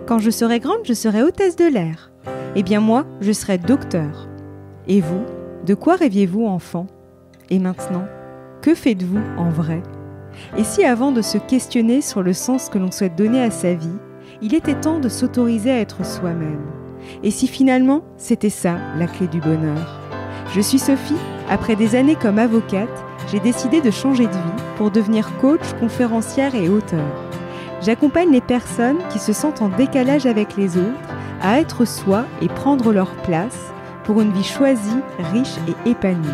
Quand je serai grande, je serai hôtesse de l'air. Eh bien moi, je serai docteur. Et vous, de quoi rêviez-vous enfant? Et maintenant, que faites-vous en vrai? Et si avant de se questionner sur le sens que l'on souhaite donner à sa vie, il était temps de s'autoriser à être soi-même? Et si finalement, c'était ça la clé du bonheur? Je suis Sophie, après des années comme avocate, j'ai décidé de changer de vie pour devenir coach, conférencière et auteure. J'accompagne les personnes qui se sentent en décalage avec les autres à être soi et prendre leur place pour une vie choisie, riche et épanouie.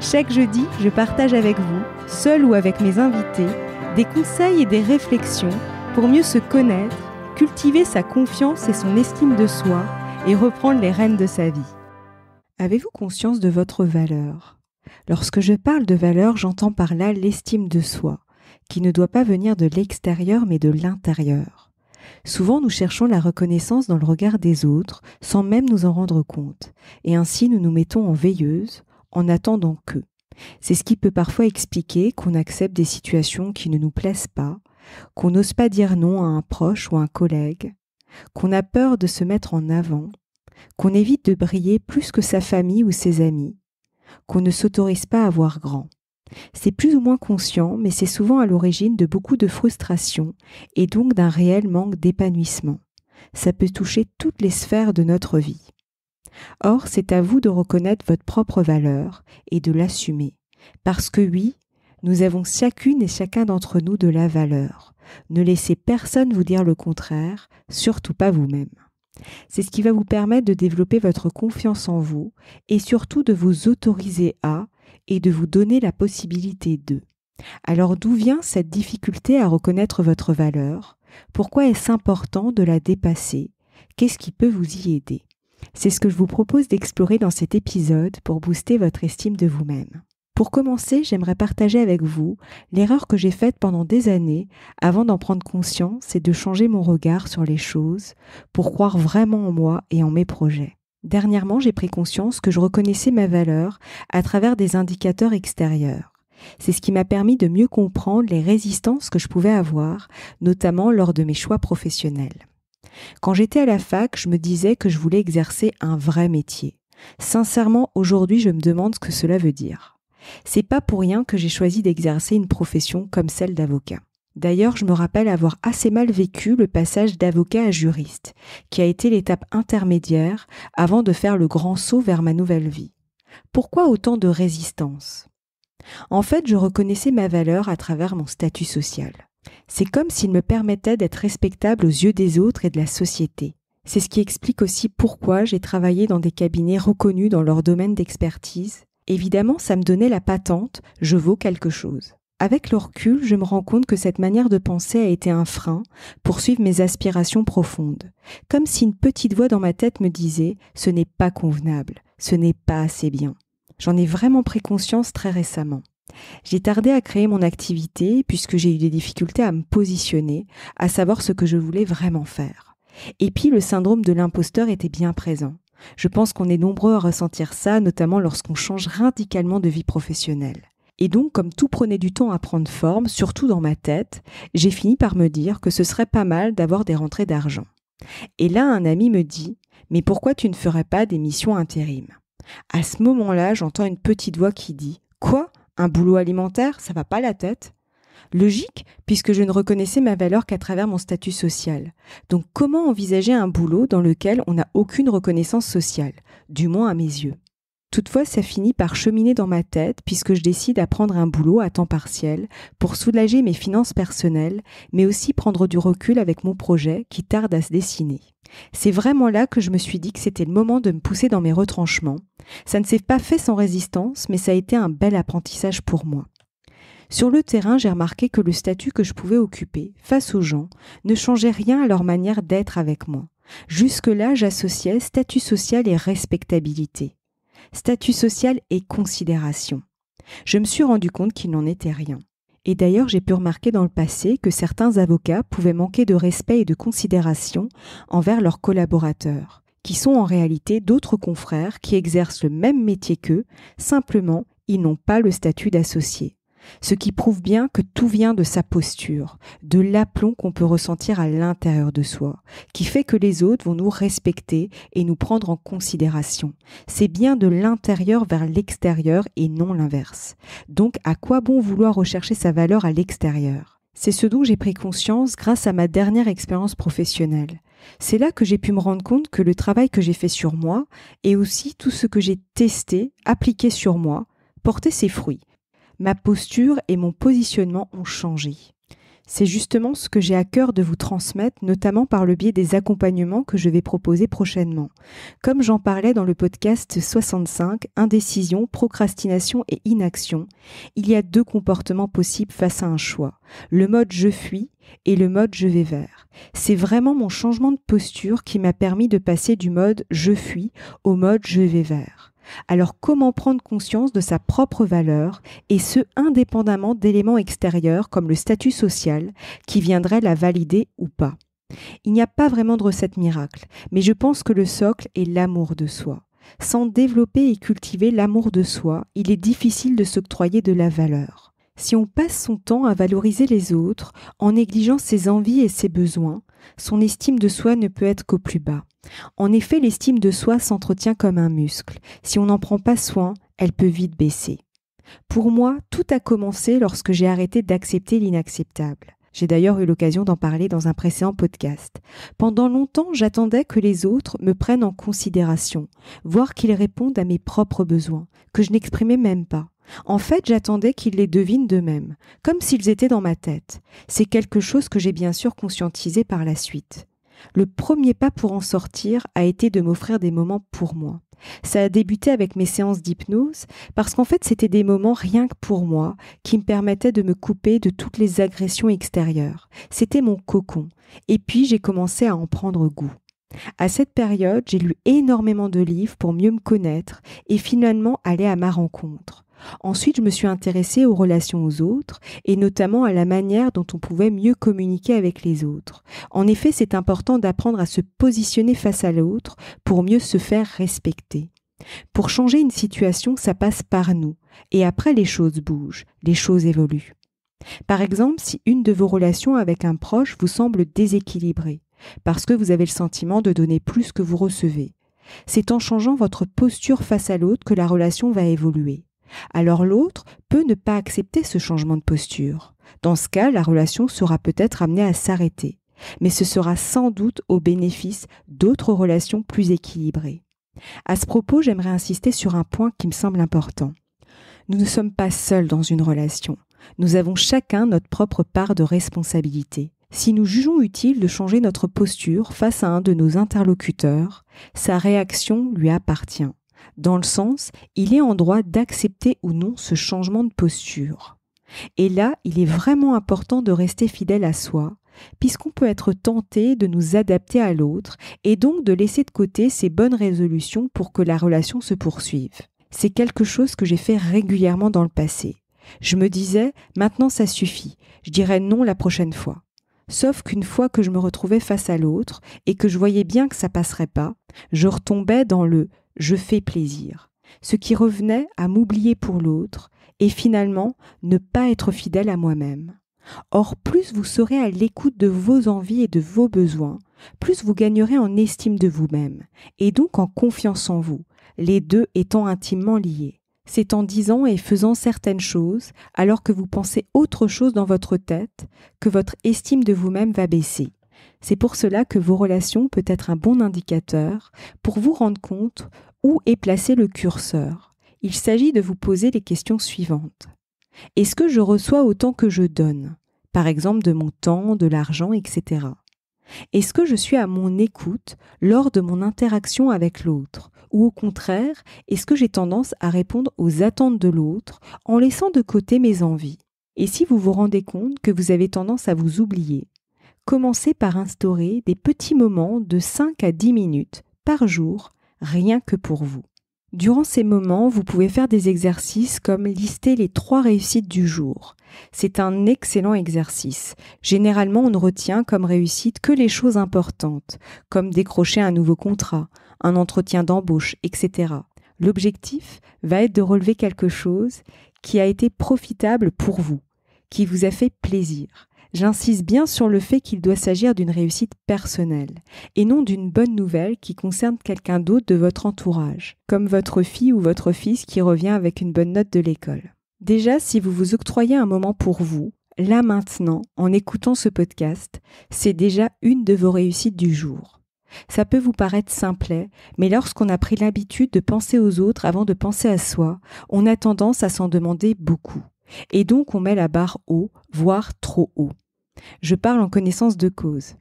Chaque jeudi, je partage avec vous, seul ou avec mes invités, des conseils et des réflexions pour mieux se connaître, cultiver sa confiance et son estime de soi et reprendre les rênes de sa vie. Avez-vous conscience de votre valeur? Lorsque je parle de valeur, j'entends par là l'estime de soi, qui ne doit pas venir de l'extérieur mais de l'intérieur. Souvent, nous cherchons la reconnaissance dans le regard des autres, sans même nous en rendre compte, et ainsi nous nous mettons en veilleuse, en attendant qu'eux. C'est ce qui peut parfois expliquer qu'on accepte des situations qui ne nous plaisent pas, qu'on n'ose pas dire non à un proche ou un collègue, qu'on a peur de se mettre en avant, qu'on évite de briller plus que sa famille ou ses amis, qu'on ne s'autorise pas à voir grand. C'est plus ou moins conscient, mais c'est souvent à l'origine de beaucoup de frustration et donc d'un réel manque d'épanouissement. Ça peut toucher toutes les sphères de notre vie. Or, c'est à vous de reconnaître votre propre valeur et de l'assumer. Parce que oui, nous avons chacune et chacun d'entre nous de la valeur. Ne laissez personne vous dire le contraire, surtout pas vous-même. C'est ce qui va vous permettre de développer votre confiance en vous et surtout de vous autoriser à et de vous donner la possibilité de. Alors d'où vient cette difficulté à reconnaître votre valeur? Pourquoi est-ce important de la dépasser? Qu'est-ce qui peut vous y aider? C'est ce que je vous propose d'explorer dans cet épisode pour booster votre estime de vous-même. Pour commencer, j'aimerais partager avec vous l'erreur que j'ai faite pendant des années avant d'en prendre conscience et de changer mon regard sur les choses pour croire vraiment en moi et en mes projets. Dernièrement, j'ai pris conscience que je reconnaissais ma valeur à travers des indicateurs extérieurs. C'est ce qui m'a permis de mieux comprendre les résistances que je pouvais avoir, notamment lors de mes choix professionnels. Quand j'étais à la fac, je me disais que je voulais exercer un vrai métier. Sincèrement, aujourd'hui, je me demande ce que cela veut dire. C'est pas pour rien que j'ai choisi d'exercer une profession comme celle d'avocat. D'ailleurs, je me rappelle avoir assez mal vécu le passage d'avocat à juriste, qui a été l'étape intermédiaire avant de faire le grand saut vers ma nouvelle vie. Pourquoi autant de résistance? En fait, je reconnaissais ma valeur à travers mon statut social. C'est comme s'il me permettait d'être respectable aux yeux des autres et de la société. C'est ce qui explique aussi pourquoi j'ai travaillé dans des cabinets reconnus dans leur domaine d'expertise. Évidemment, ça me donnait la patente « je vaux quelque chose ». Avec le recul, je me rends compte que cette manière de penser a été un frein pour suivre mes aspirations profondes. Comme si une petite voix dans ma tête me disait « ce n'est pas convenable, ce n'est pas assez bien ». J'en ai vraiment pris conscience très récemment. J'ai tardé à créer mon activité puisque j'ai eu des difficultés à me positionner, à savoir ce que je voulais vraiment faire. Et puis le syndrome de l'imposteur était bien présent. Je pense qu'on est nombreux à ressentir ça, notamment lorsqu'on change radicalement de vie professionnelle. Et donc, comme tout prenait du temps à prendre forme, surtout dans ma tête, j'ai fini par me dire que ce serait pas mal d'avoir des rentrées d'argent. Et là, un ami me dit « Mais pourquoi tu ne ferais pas des missions intérim ?» À ce moment-là, j'entends une petite voix qui dit « Quoi ? Un boulot alimentaire, ça va pas la tête ?» Logique, puisque je ne reconnaissais ma valeur qu'à travers mon statut social. Donc comment envisager un boulot dans lequel on n'a aucune reconnaissance sociale, du moins à mes yeux? Toutefois, ça finit par cheminer dans ma tête puisque je décide à prendre un boulot à temps partiel pour soulager mes finances personnelles, mais aussi prendre du recul avec mon projet qui tarde à se dessiner. C'est vraiment là que je me suis dit que c'était le moment de me pousser dans mes retranchements. Ça ne s'est pas fait sans résistance, mais ça a été un bel apprentissage pour moi. Sur le terrain, j'ai remarqué que le statut que je pouvais occuper face aux gens ne changeait rien à leur manière d'être avec moi. Jusque-là, j'associais statut social et respectabilité. Statut social et considération. Je me suis rendu compte qu'il n'en était rien. Et d'ailleurs, j'ai pu remarquer dans le passé que certains avocats pouvaient manquer de respect et de considération envers leurs collaborateurs, qui sont en réalité d'autres confrères qui exercent le même métier qu'eux, simplement, ils n'ont pas le statut d'associé. ce qui prouve bien que tout vient de sa posture, de l'aplomb qu'on peut ressentir à l'intérieur de soi, qui fait que les autres vont nous respecter et nous prendre en considération. C'est bien de l'intérieur vers l'extérieur et non l'inverse. Donc, à quoi bon vouloir rechercher sa valeur à l'extérieur ? C'est ce dont j'ai pris conscience grâce à ma dernière expérience professionnelle. C'est là que j'ai pu me rendre compte que le travail que j'ai fait sur moi et aussi tout ce que j'ai testé, appliqué sur moi, portait ses fruits. Ma posture et mon positionnement ont changé. C'est justement ce que j'ai à cœur de vous transmettre, notamment par le biais des accompagnements que je vais proposer prochainement. Comme j'en parlais dans le podcast 65, indécision, procrastination et inaction, il y a 2 comportements possibles face à un choix. Le mode je fuis et le mode je vais vers. C'est vraiment mon changement de posture qui m'a permis de passer du mode je fuis au mode je vais vers. Alors comment prendre conscience de sa propre valeur et ce indépendamment d'éléments extérieurs comme le statut social qui viendraient la valider ou pas ? Il n'y a pas vraiment de recette miracle, mais je pense que le socle est l'amour de soi. Sans développer et cultiver l'amour de soi, il est difficile de s'octroyer de la valeur. Si on passe son temps à valoriser les autres en négligeant ses envies et ses besoins, son estime de soi ne peut être qu'au plus bas. En effet, l'estime de soi s'entretient comme un muscle. Si on n'en prend pas soin, elle peut vite baisser. Pour moi, tout a commencé lorsque j'ai arrêté d'accepter l'inacceptable. J'ai d'ailleurs eu l'occasion d'en parler dans un précédent podcast. Pendant longtemps, j'attendais que les autres me prennent en considération, voire qu'ils répondent à mes propres besoins, que je n'exprimais même pas. En fait, j'attendais qu'ils les devinent d'eux-mêmes, comme s'ils étaient dans ma tête. C'est quelque chose que j'ai bien sûr conscientisé par la suite. Le premier pas pour en sortir a été de m'offrir des moments pour moi. Ça a débuté avec mes séances d'hypnose parce qu'en fait c'était des moments rien que pour moi qui me permettaient de me couper de toutes les agressions extérieures. C'était mon cocon et puis j'ai commencé à en prendre goût. À cette période, j'ai lu énormément de livres pour mieux me connaître et finalement aller à ma rencontre. Ensuite, je me suis intéressée aux relations aux autres et notamment à la manière dont on pouvait mieux communiquer avec les autres. En effet, c'est important d'apprendre à se positionner face à l'autre pour mieux se faire respecter. Pour changer une situation, ça passe par nous et après les choses bougent, les choses évoluent. Par exemple, si une de vos relations avec un proche vous semble déséquilibrée parce que vous avez le sentiment de donner plus que vous recevez, c'est en changeant votre posture face à l'autre que la relation va évoluer. Alors l'autre peut ne pas accepter ce changement de posture. Dans ce cas, la relation sera peut-être amenée à s'arrêter, mais ce sera sans doute au bénéfice d'autres relations plus équilibrées. À ce propos, j'aimerais insister sur un point qui me semble important. Nous ne sommes pas seuls dans une relation. Nous avons chacun notre propre part de responsabilité. Si nous jugeons utile de changer notre posture face à un de nos interlocuteurs, sa réaction lui appartient. Dans le sens, il est en droit d'accepter ou non ce changement de posture. Et là, il est vraiment important de rester fidèle à soi, puisqu'on peut être tenté de nous adapter à l'autre et donc de laisser de côté ses bonnes résolutions pour que la relation se poursuive. C'est quelque chose que j'ai fait régulièrement dans le passé. Je me disais, maintenant ça suffit, je dirai non la prochaine fois. Sauf qu'une fois que je me retrouvais face à l'autre et que je voyais bien que ça passerait pas, je retombais dans le « je fais plaisir », ce qui revenait à m'oublier pour l'autre et finalement ne pas être fidèle à moi-même. Or, plus vous serez à l'écoute de vos envies et de vos besoins, plus vous gagnerez en estime de vous-même et donc en confiance en vous, les deux étant intimement liés. C'est en disant et faisant certaines choses, alors que vous pensez autre chose dans votre tête, que votre estime de vous-même va baisser. C'est pour cela que vos relations peuvent être un bon indicateur pour vous rendre compte où est placé le curseur. Il s'agit de vous poser les questions suivantes. Est-ce que je reçois autant que je donne ? Par exemple de mon temps, de l'argent, etc. Est-ce que je suis à mon écoute lors de mon interaction avec l'autre ? Ou au contraire, est-ce que j'ai tendance à répondre aux attentes de l'autre en laissant de côté mes envies ? Et si vous vous rendez compte que vous avez tendance à vous oublier, commencez par instaurer des petits moments de 5 à 10 minutes par jour, rien que pour vous. Durant ces moments, vous pouvez faire des exercices comme lister les 3 réussites du jour. C'est un excellent exercice. Généralement, on ne retient comme réussite que les choses importantes, comme décrocher un nouveau contrat, un entretien d'embauche, etc. L'objectif va être de relever quelque chose qui a été profitable pour vous, qui vous a fait plaisir. J'insiste bien sur le fait qu'il doit s'agir d'une réussite personnelle et non d'une bonne nouvelle qui concerne quelqu'un d'autre de votre entourage, comme votre fille ou votre fils qui revient avec une bonne note de l'école. Déjà, si vous vous octroyez un moment pour vous, là maintenant, en écoutant ce podcast, c'est déjà une de vos réussites du jour. Ça peut vous paraître simplet, mais lorsqu'on a pris l'habitude de penser aux autres avant de penser à soi, on a tendance à s'en demander beaucoup. Et donc on met la barre haut, voire trop haut. Je parle en connaissance de cause.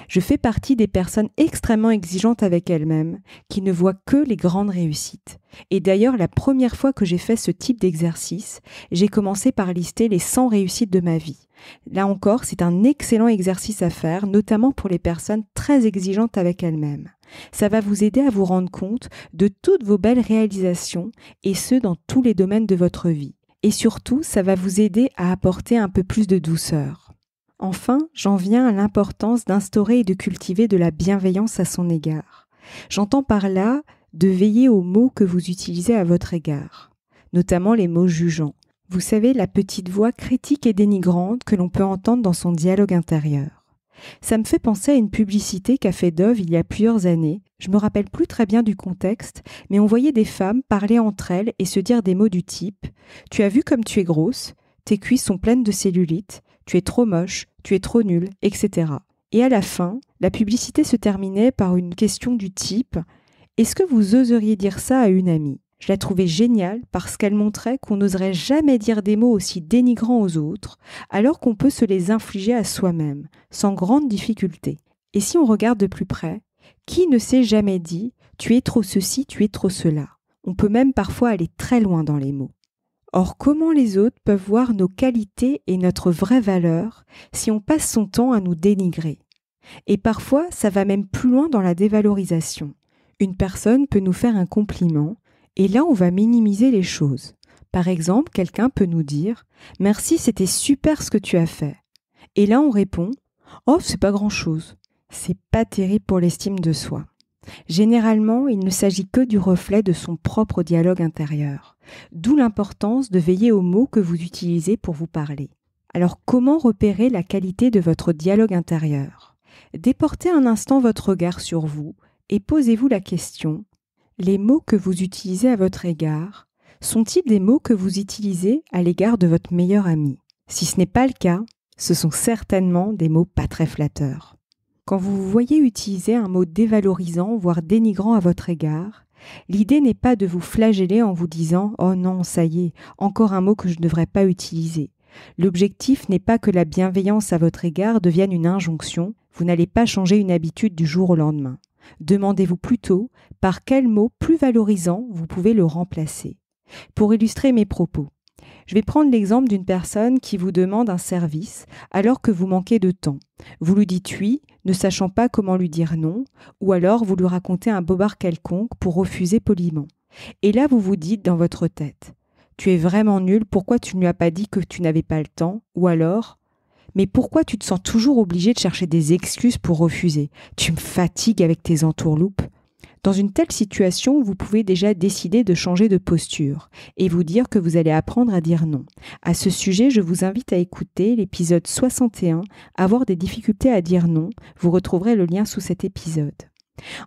Je fais partie des personnes extrêmement exigeantes avec elles-mêmes, qui ne voient que les grandes réussites. Et d'ailleurs, la première fois que j'ai fait ce type d'exercice, j'ai commencé par lister les 100 réussites de ma vie. Là encore, c'est un excellent exercice à faire, notamment pour les personnes très exigeantes avec elles-mêmes. Ça va vous aider à vous rendre compte de toutes vos belles réalisations, et ce, dans tous les domaines de votre vie. Et surtout, ça va vous aider à apporter un peu plus de douceur. Enfin, j'en viens à l'importance d'instaurer et de cultiver de la bienveillance à son égard. J'entends par là de veiller aux mots que vous utilisez à votre égard, notamment les mots jugeants. Vous savez, la petite voix critique et dénigrante que l'on peut entendre dans son dialogue intérieur. Ça me fait penser à une publicité qu'a fait Dove il y a plusieurs années. Je me rappelle plus très bien du contexte, mais on voyait des femmes parler entre elles et se dire des mots du type « Tu as vu comme tu es grosse, tes cuisses sont pleines de cellulite, tu es trop moche, tu es trop nulle, etc. » Et à la fin, la publicité se terminait par une question du type « Est-ce que vous oseriez dire ça à une amie ?» Je la trouvais géniale parce qu'elle montrait qu'on n'oserait jamais dire des mots aussi dénigrants aux autres, alors qu'on peut se les infliger à soi-même, sans grande difficulté. Et si on regarde de plus près, qui ne s'est jamais dit « tu es trop ceci, tu es trop cela ?» On peut même parfois aller très loin dans les mots. Or, comment les autres peuvent voir nos qualités et notre vraie valeur si on passe son temps à nous dénigrer? Et parfois, ça va même plus loin dans la dévalorisation. Une personne peut nous faire un compliment, et là, on va minimiser les choses. Par exemple, quelqu'un peut nous dire « Merci, c'était super ce que tu as fait ». Et là, on répond « Oh, c'est pas grand-chose ». C'est pas terrible pour l'estime de soi. Généralement, il ne s'agit que du reflet de son propre dialogue intérieur. D'où l'importance de veiller aux mots que vous utilisez pour vous parler. Alors, comment repérer la qualité de votre dialogue intérieur? Déportez un instant votre regard sur vous et posez-vous la question: les mots que vous utilisez à votre égard sont-ils des mots que vous utilisez à l'égard de votre meilleur ami? Si ce n'est pas le cas, ce sont certainement des mots pas très flatteurs. Quand vous vous voyez utiliser un mot dévalorisant, voire dénigrant à votre égard, l'idée n'est pas de vous flageller en vous disant « Oh non, ça y est, encore un mot que je ne devrais pas utiliser ». L'objectif n'est pas que la bienveillance à votre égard devienne une injonction, vous n'allez pas changer une habitude du jour au lendemain. Demandez-vous plutôt par quel mot plus valorisant vous pouvez le remplacer. Pour illustrer mes propos, je vais prendre l'exemple d'une personne qui vous demande un service alors que vous manquez de temps. Vous lui dites oui, ne sachant pas comment lui dire non, ou alors vous lui racontez un bobard quelconque pour refuser poliment. Et là, vous vous dites dans votre tête « Tu es vraiment nul, pourquoi tu ne lui as pas dit que tu n'avais pas le temps ?» Ou alors « Mais pourquoi tu te sens toujours obligé de chercher des excuses pour refuser? Tu me fatigues avec tes entourloupes. » Dans une telle situation, vous pouvez déjà décider de changer de posture et vous dire que vous allez apprendre à dire non. À ce sujet, je vous invite à écouter l'épisode 61, Avoir des difficultés à dire non. Vous retrouverez le lien sous cet épisode.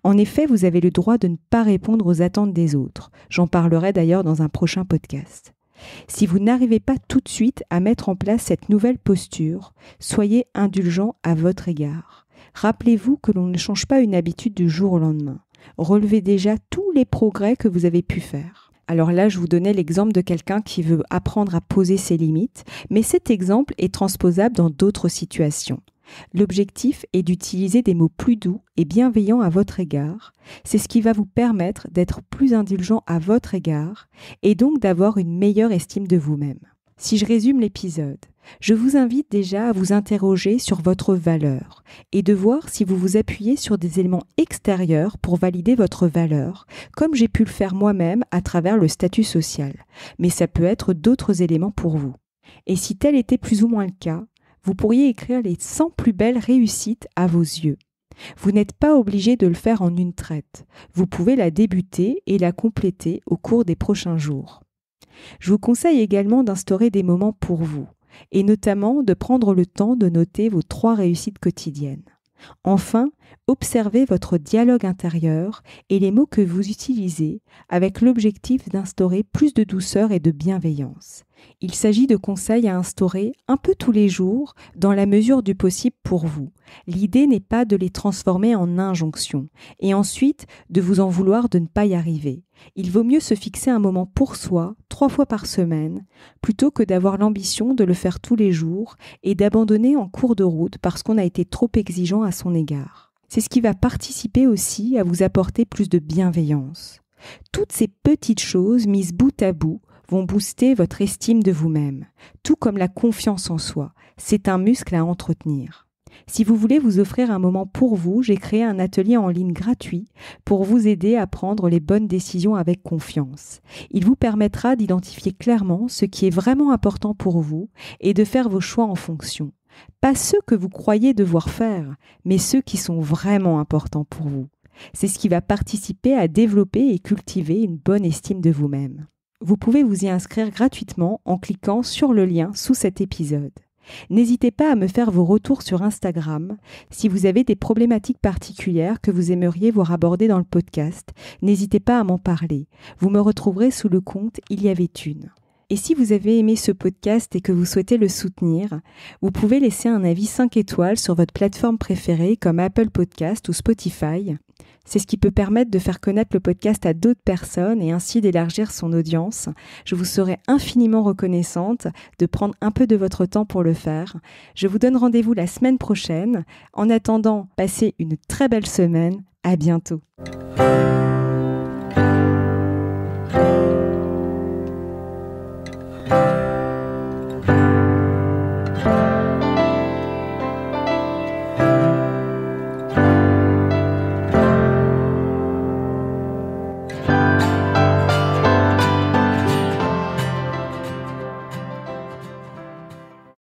En effet, vous avez le droit de ne pas répondre aux attentes des autres. J'en parlerai d'ailleurs dans un prochain podcast. Si vous n'arrivez pas tout de suite à mettre en place cette nouvelle posture, soyez indulgent à votre égard. Rappelez-vous que l'on ne change pas une habitude du jour au lendemain. Relevez déjà tous les progrès que vous avez pu faire. Alors là, je vous donnais l'exemple de quelqu'un qui veut apprendre à poser ses limites, mais cet exemple est transposable dans d'autres situations. L'objectif est d'utiliser des mots plus doux et bienveillants à votre égard. C'est ce qui va vous permettre d'être plus indulgent à votre égard et donc d'avoir une meilleure estime de vous-même. Si je résume l'épisode, je vous invite déjà à vous interroger sur votre valeur et de voir si vous vous appuyez sur des éléments extérieurs pour valider votre valeur, comme j'ai pu le faire moi-même à travers le statut social. Mais ça peut être d'autres éléments pour vous. Et si tel était plus ou moins le cas, vous pourriez écrire les 100 plus belles réussites à vos yeux. Vous n'êtes pas obligé de le faire en une traite. Vous pouvez la débuter et la compléter au cours des prochains jours. Je vous conseille également d'instaurer des moments pour vous, et notamment de prendre le temps de noter vos 3 réussites quotidiennes. Enfin, observez votre dialogue intérieur et les mots que vous utilisez avec l'objectif d'instaurer plus de douceur et de bienveillance. Il s'agit de conseils à instaurer un peu tous les jours dans la mesure du possible pour vous. L'idée n'est pas de les transformer en injonctions et ensuite de vous en vouloir de ne pas y arriver. Il vaut mieux se fixer un moment pour soi 3 fois par semaine plutôt que d'avoir l'ambition de le faire tous les jours et d'abandonner en cours de route parce qu'on a été trop exigeant à son égard. C'est ce qui va participer aussi à vous apporter plus de bienveillance. Toutes ces petites choses mises bout à bout vont booster votre estime de vous-même, tout comme la confiance en soi. C'est un muscle à entretenir. Si vous voulez vous offrir un moment pour vous, j'ai créé un atelier en ligne gratuit pour vous aider à prendre les bonnes décisions avec confiance. Il vous permettra d'identifier clairement ce qui est vraiment important pour vous et de faire vos choix en fonction. Pas ceux que vous croyez devoir faire, mais ceux qui sont vraiment importants pour vous. C'est ce qui va participer à développer et cultiver une bonne estime de vous-même. Vous pouvez vous y inscrire gratuitement en cliquant sur le lien sous cet épisode. N'hésitez pas à me faire vos retours sur Instagram. Si vous avez des problématiques particulières que vous aimeriez voir abordées dans le podcast, n'hésitez pas à m'en parler. Vous me retrouverez sous le compte Il y avait une. Et si vous avez aimé ce podcast et que vous souhaitez le soutenir, vous pouvez laisser un avis 5 étoiles sur votre plateforme préférée comme Apple Podcast ou Spotify. C'est ce qui peut permettre de faire connaître le podcast à d'autres personnes et ainsi d'élargir son audience. Je vous serai infiniment reconnaissante de prendre un peu de votre temps pour le faire. Je vous donne rendez-vous la semaine prochaine. En attendant, passez une très belle semaine. À bientôt.